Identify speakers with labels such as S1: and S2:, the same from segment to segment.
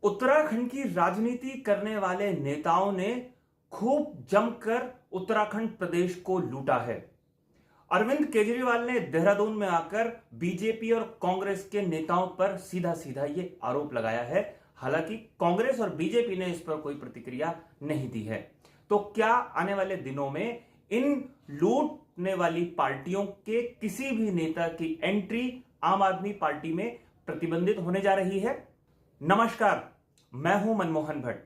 S1: उत्तराखंड की राजनीति करने वाले नेताओं ने खूब जमकर उत्तराखंड प्रदेश को लूटा है। अरविंद केजरीवाल ने देहरादून में आकर बीजेपी और कांग्रेस के नेताओं पर सीधा सीधा ये आरोप लगाया है। हालांकि कांग्रेस और बीजेपी ने इस पर कोई प्रतिक्रिया नहीं दी है। तो क्या आने वाले दिनों में इन लूटने वाली पार्टियों के किसी भी नेता की एंट्री आम आदमी पार्टी में प्रतिबंधित होने जा रही है? नमस्कार, मैं हूं मनमोहन भट्ट।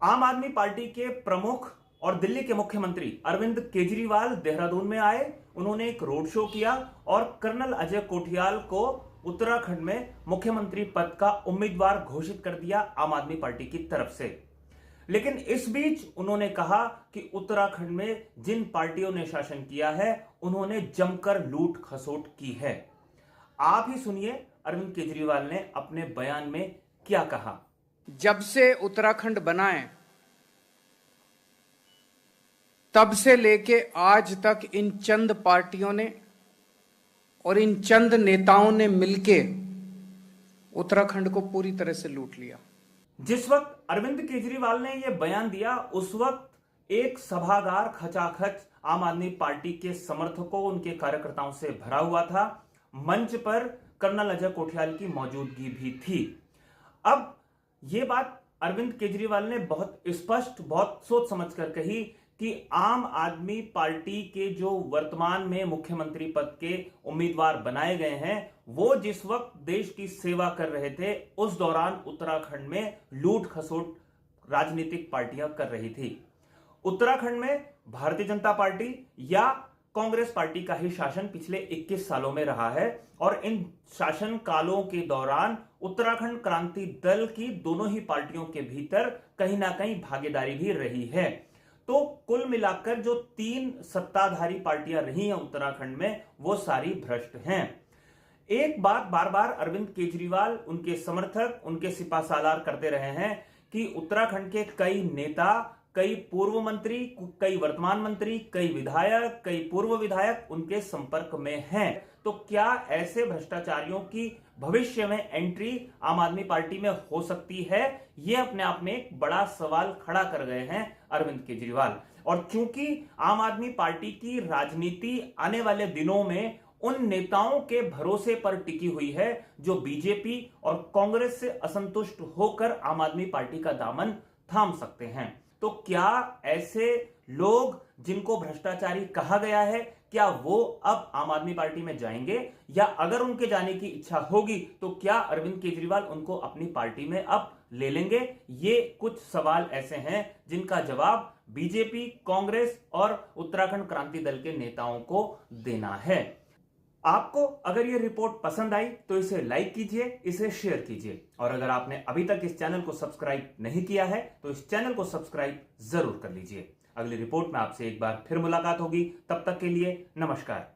S1: आम आदमी पार्टी के प्रमुख और दिल्ली के मुख्यमंत्री अरविंद केजरीवाल देहरादून में आए। उन्होंने एक रोड शो किया और कर्नल अजय कोठियाल को उत्तराखंड में मुख्यमंत्री पद का उम्मीदवार घोषित कर दिया आम आदमी पार्टी की तरफ से। लेकिन इस बीच उन्होंने कहा कि उत्तराखंड में जिन पार्टियों ने शासन किया है उन्होंने जमकर लूट खसोट की है। आप ही सुनिए अरविंद केजरीवाल ने अपने बयान में क्या कहा।
S2: जब से उत्तराखंड बना है तब से लेके आज तक इन चंद पार्टियों ने और इन चंद नेताओं ने मिलके उत्तराखंड को पूरी तरह से लूट लिया।
S1: जिस वक्त अरविंद केजरीवाल ने यह बयान दिया उस वक्त एक सभागार खचाखच आम आदमी पार्टी के समर्थकों उनके कार्यकर्ताओं से भरा हुआ था। मंच पर कर्नल अजय कोठियाल की मौजूदगी भी थी। अब यह बात अरविंद केजरीवाल ने बहुत स्पष्ट, बहुत सोच समझकर कही कि आम आदमी पार्टी के जो वर्तमान में मुख्यमंत्री पद के उम्मीदवार बनाए गए हैं वो जिस वक्त देश की सेवा कर रहे थे उस दौरान उत्तराखंड में लूट खसोट राजनीतिक पार्टियां कर रही थी। उत्तराखंड में भारतीय जनता पार्टी या कांग्रेस पार्टी का ही शासन पिछले 21 सालों में रहा है और इन शासन कालों के दौरान उत्तराखंड क्रांति दल की दोनों ही पार्टियों के भीतर कहीं ना कहीं भागीदारी भी रही है। तो कुल मिलाकर जो 3 सत्ताधारी पार्टियां रही हैं उत्तराखंड में वो सारी भ्रष्ट हैं। एक बात बार बार अरविंद केजरीवाल, उनके समर्थक, उनके सिपासालार करते रहे हैं कि उत्तराखंड के कई नेता, कई पूर्व मंत्री, कई वर्तमान मंत्री, कई विधायक, कई पूर्व विधायक उनके संपर्क में हैं। तो क्या ऐसे भ्रष्टाचारियों की भविष्य में एंट्री आम आदमी पार्टी में हो सकती है? यह अपने आप में एक बड़ा सवाल खड़ा कर गए हैं अरविंद केजरीवाल। और चूंकि आम आदमी पार्टी की राजनीति आने वाले दिनों में उन नेताओं के भरोसे पर टिकी हुई है जो बीजेपी और कांग्रेस से असंतुष्ट होकर आम आदमी पार्टी का दामन थाम सकते हैं। तो क्या ऐसे लोग जिनको भ्रष्टाचारी कहा गया है, क्या वो अब आम आदमी पार्टी में जाएंगे? या अगर उनके जाने की इच्छा होगी तो क्या अरविंद केजरीवाल उनको अपनी पार्टी में अब ले लेंगे? ये कुछ सवाल ऐसे हैं जिनका जवाब बीजेपी, कांग्रेस और उत्तराखंड क्रांति दल के नेताओं को देना है। आपको अगर ये रिपोर्ट पसंद आई तो इसे लाइक कीजिए, इसे शेयर कीजिए और अगर आपने अभी तक इस चैनल को सब्सक्राइब नहीं किया है तो इस चैनल को सब्सक्राइब जरूर कर लीजिए। अगली रिपोर्ट में आपसे एक बार फिर मुलाकात होगी। तब तक के लिए नमस्कार।